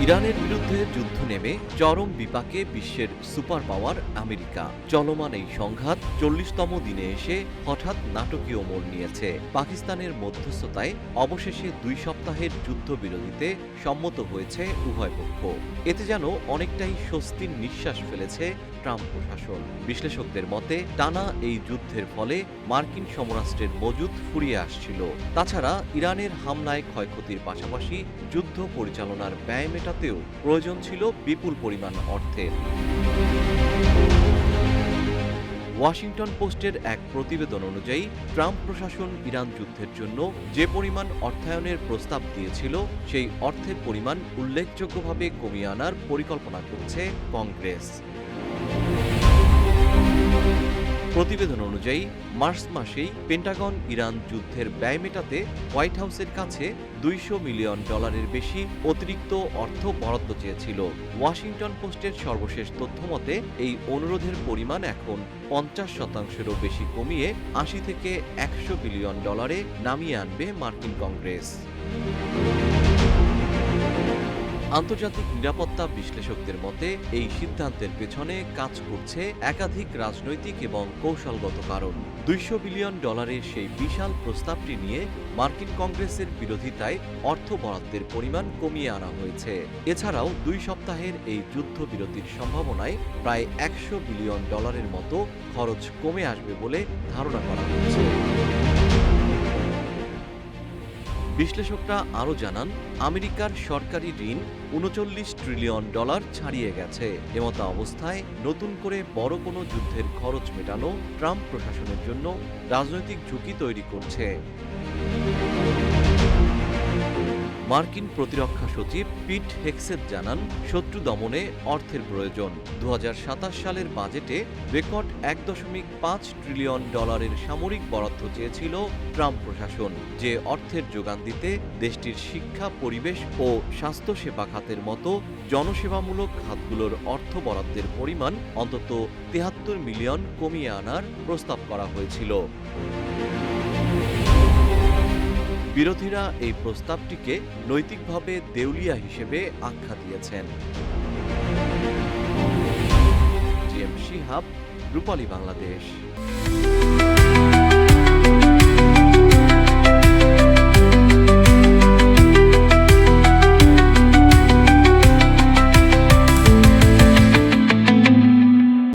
ইরানের বিরুদ্ধে যুদ্ধ নেমে চরম বিপাকে বিশ্বের সুপার পাওয়ার আমেরিকা। চলমান এই সংঘাত ৪০তম দিনে এসে হঠাৎ নাটকীয় মোড় নিয়েছে। পাকিস্তানের মধ্যস্থতায় অবশেষে ২ সপ্তাহের যুদ্ধবিরতিতে সম্মত হয়েছে উভয় পক্ষ। এতে যেন অনেকটাই স্বস্তির নিঃশ্বাস ফেলেছে ট্রাম্প প্রশাসন। বিশ্লেষকদের মতে টানা এই যুদ্ধের ফলে মার্কিন সমরাস্ত্রের মজুত ফুরিয়ে আসছিল। তাছাড়া ইরানের হামলায় ক্ষয়ক্ষতির পাশাপাশি যুদ্ধ পরিচালনার ব্যয় মেটাতেও প্রয়োজন ছিল বিপুল পরিমাণ অর্থের। ওয়াশিংটন পোস্টের এক প্রতিবেদন অনুযায়ী ট্রাম্প প্রশাসন ইরান যুদ্ধের জন্য যে পরিমাণ অর্থায়নের প্রস্তাব দিয়েছিল সেই অর্থের পরিমাণ উল্লেখযোগ্যভাবে কমিয়ে আনার পরিকল্পনা করছে কংগ্রেস। প্রতিবেদন অনুযায়ী মার্চ মাসেই পেন্টাগন ইরান যুদ্ধের ব্যয় মেটাতে হোয়াইট হাউসের কাছে $200 মিলিয়ন বেশি অতিরিক্ত অর্থ বরাদ্দ চেয়েছিল। ওয়াশিংটন পোস্টের সর্বশেষ তথ্যমতে এই অনুরোধের পরিমাণ এখন 50%-রও বেশি কমিয়ে 80 থেকে $100 বিলিয়ন নামিয়ে আনবে মার্কিন কংগ্রেস। আন্তর্জাতিক নিরাপত্তা বিশ্লেষকদের মতে এই সিদ্ধান্তের পেছনে কাজ করছে একাধিক রাজনৈতিক এবং কৌশলগত কারণ। $200 বিলিয়ন সেই বিশাল প্রস্তাবটি নিয়ে মার্কিন কংগ্রেসের বিরোধিতায় অর্থ বরাদ্দের পরিমাণ কমিয়ে আনা হয়েছে। এছাড়াও 2 সপ্তাহের এই যুদ্ধবিরতির সম্ভাবনায় প্রায় $100 বিলিয়ন মতো খরচ কমে আসবে বলে ধারণা করা হচ্ছে। বিশ্লেষকরা আরও জানান, আমেরিকার সরকারি ঋণ $39 ট্রিলিয়ন ছাড়িয়ে গেছে। এমতো অবস্থায় নতুন করে বড় কোনো যুদ্ধের খরচ মেটানো ট্রাম্প প্রশাসনের জন্য রাজনৈতিক ঝুঁকি তৈরি করছে। মার্কিন প্রতিরক্ষা সচিব পিট হেগসেথ জানান, শত্রু দমনে অর্থের প্রয়োজন। 2027 সালের বাজেটে রেকর্ড $1.5 ট্রিলিয়ন সামরিক বরাদ্দ চেয়েছিল ট্রাম্প প্রশাসন, যে অর্থের যোগান দিতে দেশটির শিক্ষা, পরিবেশ ও স্বাস্থ্যসেবা খাতের মতো জনসেবামূলক খাতগুলোর অর্থ বরাদ্দের পরিমাণ অন্তত $73 মিলিয়ন কমিয়ে আনার প্রস্তাব করা হয়েছিল। বিরোধীরা এই প্রস্তাবটিকে নৈতিকভাবে দেউলিয়া হিসেবে আখ্যা দিয়েছেন। জিএম শিহাব, রূপালী বাংলাদেশ।